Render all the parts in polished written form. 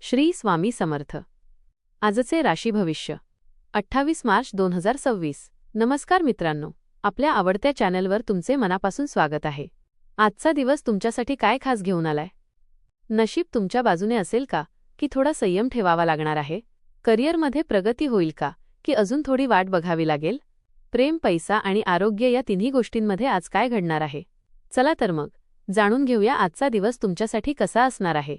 श्री स्वामी समर्थ. आजचे राशी भविष्य 28 मार्च 2026. नमस्कार मित्रांनो, आपल्या आवडत्या चॅनलवर तुमचे मनापासून स्वागत आहे. आजचा दिवस तुमच्यासाठी काय खास घेऊन आलाय? नशीब तुमच्या बाजूने असेल का, की थोडा संयम ठेवावा लागणार आहे? करिअरमध्ये प्रगती होईल का, की अजून थोडी वाट बघावी लागेल? प्रेम, पैसा आणि आरोग्य या तिन्ही गोष्टींमध्ये आज काय घडणार आहे? चला तर मग जाणून घेऊया आजचा दिवस तुमच्यासाठी कसा असणार आहे.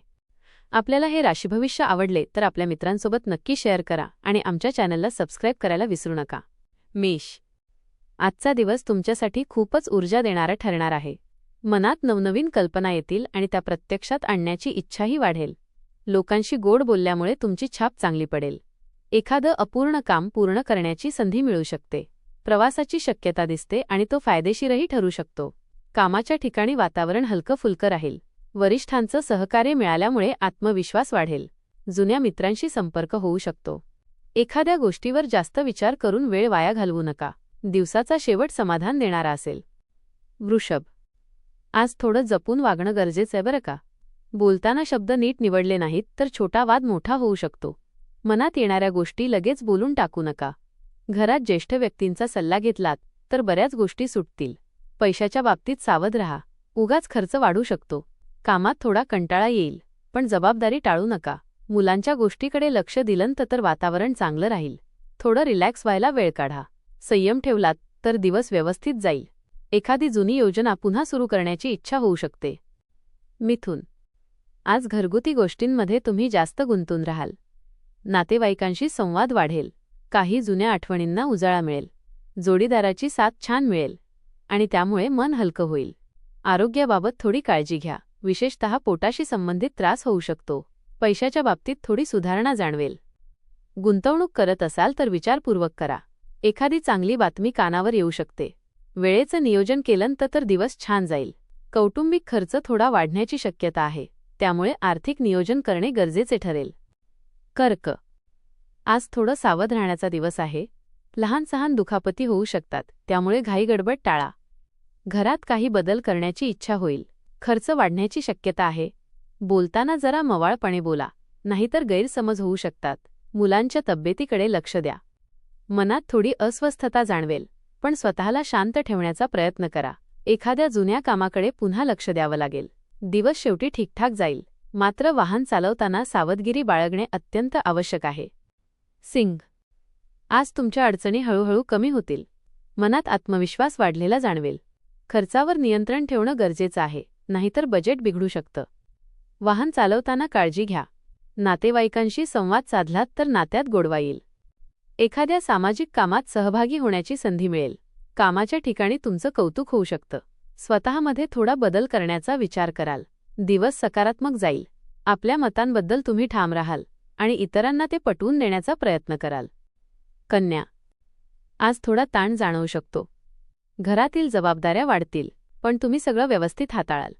आपल्याला हे राशीभविष्य आवडले तर आपल्या मित्रांसोबत नक्की शेअर करा आणि आमच्या चॅनलला सबस्क्राईब करायला विसरू नका. मेष. आजचा दिवस तुमच्यासाठी खूपच ऊर्जा देणारा ठरणार आहे. मनात नवनवीन कल्पना येतील आणि त्या प्रत्यक्षात आणण्याची इच्छाही वाढेल. लोकांशी गोड बोलल्यामुळे तुमची छाप चांगली पडेल. एखादं अपूर्ण काम पूर्ण करण्याची संधी मिळू शकते. प्रवासाची शक्यता दिसते आणि तो फायदेशीरही ठरू शकतो. कामाच्या ठिकाणी वातावरण हलकं-फुलकं राहील. वरिष्ठांचं सहकार्य मिळाल्यामुळे आत्मविश्वास वाढेल. जुन्या मित्रांशी संपर्क होऊ शकतो. एखाद्या गोष्टीवर जास्त विचार करून वेळ वाया घालवू नका. दिवसाचा शेवट समाधान देणारा असेल. वृषभ. आज थोडं जपून वागणं गरजेचं आहे बरं का. बोलताना शब्द नीट निवडले नाहीत तर छोटा वाद मोठा होऊ शकतो. मनात येणाऱ्या गोष्टी लगेच बोलून टाकू नका. घरात ज्येष्ठ व्यक्तींचा सल्ला घेतलात तर बऱ्याच गोष्टी सुटतील. पैशाच्या बाबतीत सावध राहा. उगाच खर्च वाढू शकतो. कामात थोडा कंटाळा येईल, पण जबाबदारी टाळू नका. मुलांच्या गोष्टीकडे लक्ष दिलं तर वातावरण चांगलं राहील. थोडं रिलॅक्स व्हायला वेळ काढा. संयम ठेवलात तर दिवस व्यवस्थित जाईल. एखादी जुनी योजना पुन्हा सुरू करण्याची इच्छा होऊ शकते. मिथुन. आज घरगुती गोष्टींमध्ये तुम्ही जास्त गुंतून राहाल. नातेवाईकांशी संवाद वाढेल. काही जुन्या आठवणींना उजाळा मिळेल. जोडीदाराची साथ छान मिळेल आणि त्यामुळे मन हलकं होईल. आरोग्याबाबत थोडी काळजी घ्या. विशेषतः पोटाशी संबंधित त्रास होऊ शकतो. पैशाच्या बाबतीत थोडी सुधारणा जाणवेल. गुंतवणूक करत असाल तर विचारपूर्वक करा. एखादी चांगली बातमी कानावर येऊ शकते. वेळेचं नियोजन केलं तर दिवस छान जाईल. कौटुंबिक खर्च थोडा वाढण्याची शक्यता आहे, त्यामुळे आर्थिक नियोजन करणे गरजेचे ठरेल. कर्क. आज थोडं सावध राहण्याचा दिवस आहे. लहान-सहान दुखापती होऊ शकतात, त्यामुळे घाईगडबड टाळा. घरात काही बदल करण्याची इच्छा होईल. खर्च वाढण्याची शक्यता आहे. बोलताना जरा मवाळपणे बोला, नाहीतर गैरसमज होऊ शकतात. मुलांच्या तब्येतीकडे लक्ष द्या. मनात थोडी अस्वस्थता जाणवेल, पण स्वतःला शांत ठेवण्याचा प्रयत्न करा. एखाद्या जुन्या कामाकडे पुन्हा लक्ष द्यावं लागेल. दिवस शेवटी ठीकठाक जाईल, मात्र वाहन चालवताना सावधगिरी बाळगणे अत्यंत आवश्यक आहे. सिंह. आज तुमच्या अडचणी हळूहळू कमी होतील. मनात आत्मविश्वास वाढलेला जाणवेल. खर्चावर नियंत्रण ठेवणं गरजेचं आहे, नाहीतर बजेट बिघडू शकतं. वाहन चालवताना काळजी घ्या. नातेवाईकांशी संवाद साधलात तर नात्यात गोडवा येईल. एखाद्या सामाजिक कामात सहभागी होण्याची संधी मिळेल. कामाच्या ठिकाणी तुमचं कौतुक होऊ शकतं. स्वतःमध्ये थोडा बदल करण्याचा विचार कराल. दिवस सकारात्मक जाईल. आपल्या मतांबद्दल तुम्ही ठाम राहाल आणि इतरांना ते पटवून देण्याचा प्रयत्न कराल. कन्या. आज थोडा ताण जाणवू शकतो. घरातील जबाबदाऱ्या वाढतील, पण तुम्ही सगळं व्यवस्थित हाताळाल.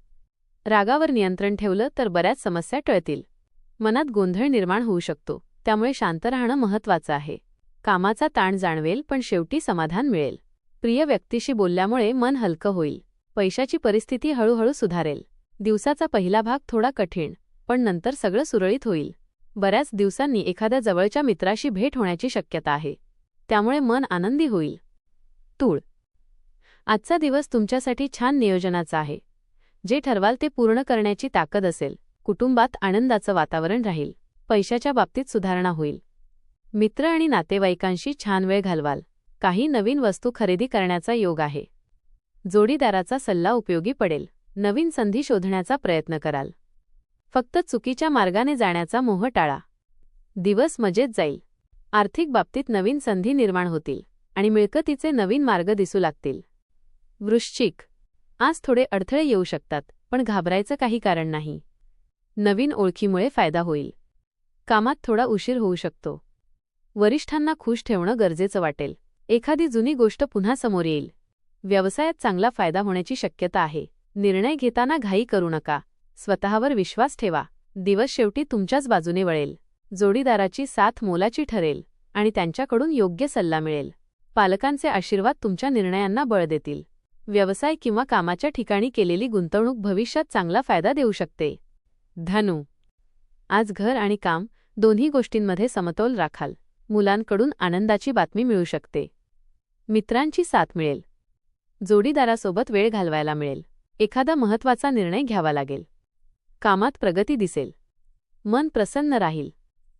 रागावर नियंत्रण ठेवलं तर बऱ्याच समस्या टळतील. मनात गोंधळ निर्माण होऊ शकतो, त्यामुळे शांत राहणं महत्त्वाचं आहे. कामाचा ताण जाणवेल, पण शेवटी समाधान मिळेल. प्रिय व्यक्तीशी बोलल्यामुळे मन हलकं होईल. पैशाची परिस्थिती हळूहळू सुधारेल. दिवसाचा पहिला भाग थोडा कठीण, पण नंतर सगळं सुरळीत होईल. बऱ्याच दिवसांनी एखाद्या जवळच्या मित्राशी भेट होण्याची शक्यता आहे, त्यामुळे मन आनंदी होईल. तूळ. आजचा दिवस तुमच्यासाठी छान नियोजनाचा आहे. जे ठरवाल ते पूर्ण करण्याची ताकद असेल. कुटुंबात आनंदाचं वातावरण राहील. पैशाच्या बाबतीत सुधारणा होईल. मित्र आणि नातेवाईकांशी छान वेळ घालवाल. काही नवीन वस्तू खरेदी करण्याचा योग आहे. जोडीदाराचा सल्ला उपयोगी पडेल. नवीन संधी शोधण्याचा प्रयत्न कराल. फक्त चुकीच्या मार्गाने जाण्याचा मोह टाळा. दिवस मजेत जाईल. आर्थिक बाबतीत नवीन संधी निर्माण होतील आणि मिळकतीचे नवीन मार्ग दिसू लागतील. वृश्चिक. आज थोडे अडथळे येऊ शकतात, पण घाबरायचं काही कारण नाही. नवीन ओळखीमुळे फायदा होईल. कामात थोडा उशीर होऊ शकतो. वरिष्ठांना खुश ठेवणं गरजेचं वाटेल. एखादी जुनी गोष्ट पुन्हा समोर येईल. व्यवसायात चांगला फायदा होण्याची शक्यता आहे. निर्णय घेताना घाई करू नका. स्वतःवर विश्वास ठेवा. दिवस शेवटी तुमच्याच बाजूने वळेल. जोडीदाराची साथ मोलाची ठरेल आणि त्यांच्याकडून योग्य सल्ला मिळेल. पालकांचे आशीर्वाद तुमच्या निर्णयांना बळ देतील. व्यवसाय किंवा कामाच्या ठिकाणी केलेली गुंतवणूक भविष्यात चांगला फायदा देऊ शकते. धनु. आज घर आणि काम दोन्ही गोष्टींमध्ये समतोल राखाल. मुलांकडून आनंदाची बातमी मिळू शकते. मित्रांची साथ मिळेल. जोडीदारासोबत वेळ घालवायला मिळेल. एखादा महत्त्वाचा निर्णय घ्यावा लागेल. कामात प्रगती दिसेल. मन प्रसन्न राहील.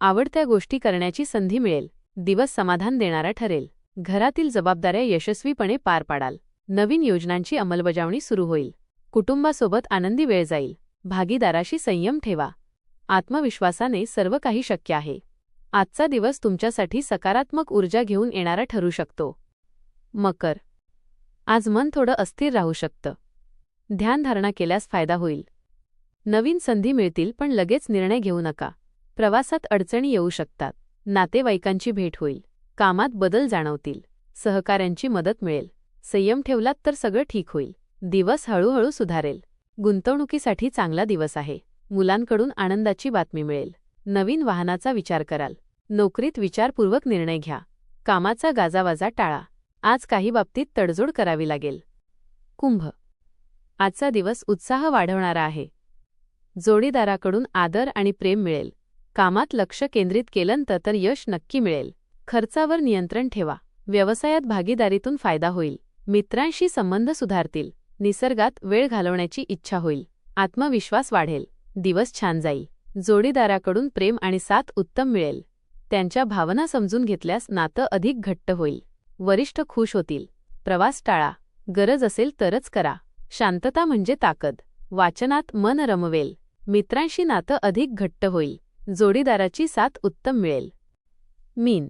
आवडत्या गोष्टी करण्याची संधी मिळेल. दिवस समाधान देणारा ठरेल. घरातील जबाबदाऱ्या यशस्वीपणे पार पाडाल. नवीन योजनांची अंमलबजावणी सुरू होईल. कुटुंबासोबत आनंदी वेळ जाईल. भागीदाराशी संयम ठेवा. आत्मविश्वासाने सर्व काही शक्य आहे. आजचा दिवस तुमच्यासाठी सकारात्मक ऊर्जा घेऊन येणारा ठरू शकतो. मकर. आज मन थोडं अस्थिर राहू शकतं. ध्यानधारणा केल्यास फायदा होईल. नवीन संधी मिळतील पण लगेच निर्णय घेऊ नका. प्रवासात अडचणी येऊ शकतात. नातेवाईकांची भेट होईल. कामात बदल जाणवतील. सहकाऱ्यांची मदत मिळेल. संयम ठेवलात तर सगळं ठीक होईल. दिवस हळूहळू सुधारेल. गुंतवणुकीसाठी चांगला दिवस आहे. मुलांकडून आनंदाची बातमी मिळेल. नवीन वाहनाचा विचार कराल. नोकरीत विचारपूर्वक निर्णय घ्या. कामाचा गाजावाजा टाळा. आज काही बाबतीत तडजोड करावी लागेल. कुंभ. आजचा दिवस उत्साह वाढवणारा आहे. जोडीदाराकडून आदर आणि प्रेम मिळेल. कामात लक्ष केंद्रित केलं तर यश नक्की मिळेल. खर्चावर नियंत्रण ठेवा. व्यवसायात भागीदारीतून फायदा होईल. मित्रांशी संबंध सुधारतील. निसर्गात वेळ घालवण्याची इच्छा होईल. आत्मविश्वास वाढेल. दिवस छान जाईल. जोडीदाराकडून प्रेम आणि साथ उत्तम मिळेल. त्यांच्या भावना समजून घेतल्यास नातं अधिक घट्ट होईल. वरिष्ठ खुश होतील. प्रवास टाळा. गरज असेल तरच करा. शांतता म्हणजे ताकद. वाचनात मन रमवेल. मित्रांशी नातं अधिक घट्ट होईल. जोडीदाराची साथ उत्तम मिळेल. मीन.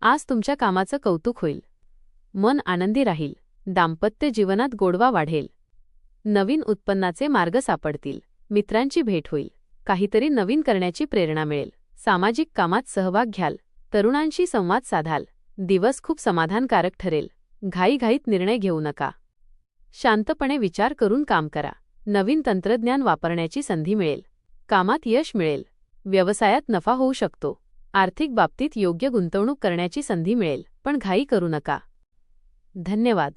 आज तुमच्या कामाचं कौतुक होईल. मन आनंदी राहील. दाम्पत्य जीवनात गोडवा वाढेल. नवीन उत्पन्नाचे मार्ग सापडतील. मित्रांची भेट होईल. काहीतरी नवीन करण्याची प्रेरणा मिळेल. सामाजिक कामात सहभाग घ्याल. तरुणांशी संवाद साधाल. दिवस खूप समाधानकारक ठरेल. घाईघाईत निर्णय घेऊ नका. शांतपणे विचार करून काम करा. नवीन तंत्रज्ञान वापरण्याची संधी मिळेल. कामात यश मिळेल. व्यवसायात नफा होऊ शकतो. आर्थिक बाबतीत योग्य गुंतवणूक करण्याची संधी मिळेल, पण घाई करू नका. धन्यवाद.